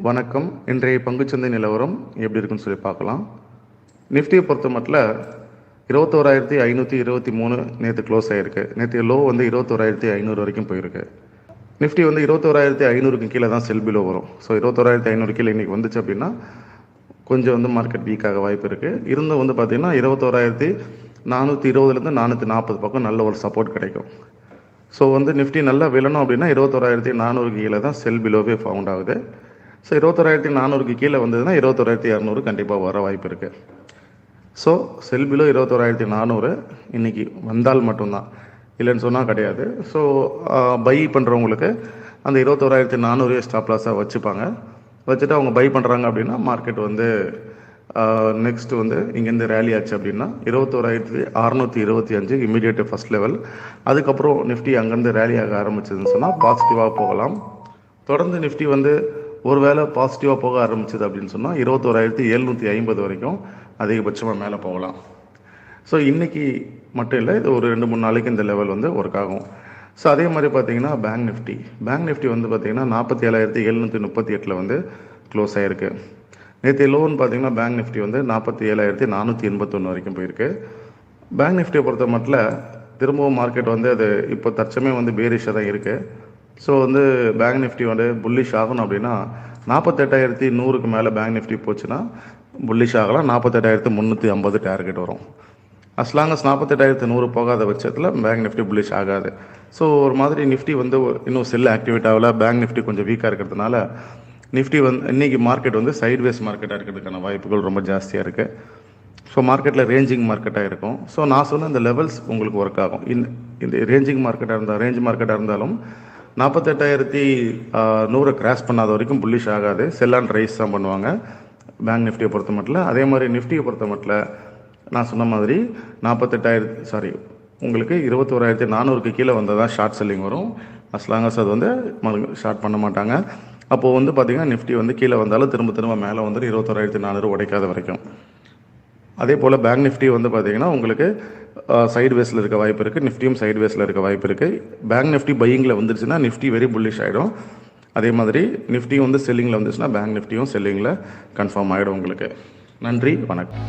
வணக்கம். இன்றைய பங்குச்சந்தை நிலவரம் எப்படி இருக்குன்னு சொல்லி பார்க்கலாம். நிஃப்டியை பொறுத்த மட்டும் 21,523 நேற்று க்ளோஸ் ஆகிருக்கு. நேற்று லோ வந்து 21,500 வரைக்கும் போயிருக்கு. நிஃப்டி வந்து 21,500க்கு கீழே தான் செல் பிலோ வரும். ஸோ 21,500 கீழே இன்றைக்கி வந்துச்சு அப்படின்னா கொஞ்சம் வந்து மார்க்கெட் வீக்காக வாய்ப்பு இருக்குது. இருந்தும் வந்து பார்த்திங்கன்னா 21,420லேருந்து 440 பக்கம் நல்ல ஒரு சப்போர்ட் கிடைக்கும். ஸோ வந்து நிஃப்டி நல்லா விழணும் அப்படின்னா 21,400க்கு கீழே தான் செல் பிலோவே ஃபவுண்ட் ஆகுது. ஸோ 21,400க்கு கீழே வந்ததுன்னா 21,200 கண்டிப்பாக வர வாய்ப்பு இருக்குது. ஸோ செல் பிலோ 21,400 இன்றைக்கி வந்தால் மட்டும்தான், இல்லைன்னு சொன்னால் கிடையாது. ஸோ பை பண்ணுறவங்களுக்கு அந்த 21,400 ஸ்டாப் லாஸாக வச்சுப்பாங்க. வச்சுட்டு அவங்க பை பண்ணுறாங்க அப்படின்னா மார்க்கெட் வந்து நெக்ஸ்ட்டு வந்து இங்கேருந்து ரேலி ஆச்சு அப்படின்னா 21,625 இமீடியேட்டு ஃபஸ்ட் லெவல். அதுக்கப்புறம் நிஃப்டி அங்கேருந்து ரேலி ஆக ஆரம்பிச்சதுன்னு சொன்னால் பாசிட்டிவாக போகலாம். தொடர்ந்து நிஃப்டி வந்து ஒரு வேளை பாசிட்டிவாக போக ஆரம்பிச்சது அப்படின்னு சொன்னால் 21,750 வரைக்கும் அதிகபட்சமாக மேலே போகலாம். ஸோ இன்றைக்கி மட்டும் இல்லை, இது ஒரு 2-3 நாளைக்கு இந்த லெவல் வந்து ஒர்க் ஆகும். ஸோ அதே மாதிரி பார்த்தீங்கன்னா பேங்க் நிஃப்டி வந்து பார்த்திங்கன்னா 47,738 வந்து க்ளோஸ் ஆகிருக்கு. நேற்று லோன் பார்த்திங்கன்னா பேங்க் நிஃப்டி வந்து 47,481 வரைக்கும் போயிருக்கு. பேங்க் நிஃப்டியை பொறுத்த மட்டும் திரும்பவும் மார்க்கெட் வந்து அது இப்போ தற்சமயம் வந்து பேரிஷாக தான் இருக்குது. ஸோ வந்து பேங்க் நிஃப்டி வந்து புல்லிஷ் ஆகணும் அப்படின்னா 48,100க்கு மேலே பேங்க் நிஃப்டி போச்சுன்னா புல்லிஷ் ஆகலாம். 48,350 டார்கெட் வரும். அஸ்லாங்கஸ் 48,100 போகாத பட்சத்தில் பேங்க் நிஃப்டி புல்லிஷ் ஆகாது. ஸோ ஒரு மாதிரி நிஃப்டி வந்து இன்னும் செல் ஆக்டிவேட் ஆகல. பேங்க் நிஃப்டி கொஞ்சம் வீக்காக இருக்கிறதுனால நிஃப்டி வந்து இன்றைக்கி மார்க்கெட் வந்து சைட்வேஸ் மார்க்கெட்டாக இருக்கிறதுக்கான வாய்ப்புகள் ரொம்ப ஜாஸ்தியாக இருக்குது. ஸோ மார்க்கெட்டில் ரேஞ்சிங் மார்க்கெட்டாக இருக்கும். ஸோ நான் சொன்ன இந்த லெவல்ஸ் உங்களுக்கு ஒர்க் ஆகும். இந்த ரேஞ்ச் மார்க்கெட்டாக இருந்தாலும் 48,100 கிராஸ் பண்ணாத வரைக்கும் புல்லிஷ் ஆகாது. செல் அண்ட் ரைஸ் தான் பண்ணுவாங்க பேங்க் நிஃப்டியை பொறுத்த மட்டும். அதே மாதிரி நிஃப்டியை பொறுத்த மட்டும் நான் சொன்ன மாதிரி உங்களுக்கு 21,400க்கு கீழே வந்தால் தான் ஷார்ட் செல்லிங் வரும். அஸ்லாங்கஸ் அது வந்து ஷார்ட் பண்ண மாட்டாங்க. அப்போது வந்து பார்த்திங்கன்னா நிஃப்டி வந்து கீழே வந்தாலும் திரும்ப மேலே வந்து 21,400 உடைக்காத வரைக்கும். அதே போல் பேங்க் நிஃப்டி வந்து பார்த்திங்கன்னா உங்களுக்கு சைடு வேஸில் இருக்க வாய்ப்பு இருக்குது. நிஃப்டியும் சைடு வேஸில் இருக்க வாய்ப்பு இருக்குது. பேங்க் நிஃப்டி பையிங்கில் வந்துருச்சுன்னா நிஃப்டி வெரி புல்லிஷ் ஆகிடும். அதே மாதிரி நிஃப்டியும் வந்து செல்லிங்கில் வந்துச்சுன்னா பேங்க் நிஃப்டியும் செல்லிங்கில் கன்ஃபார்ம் ஆகிடும் உங்களுக்கு. நன்றி, வணக்கம்.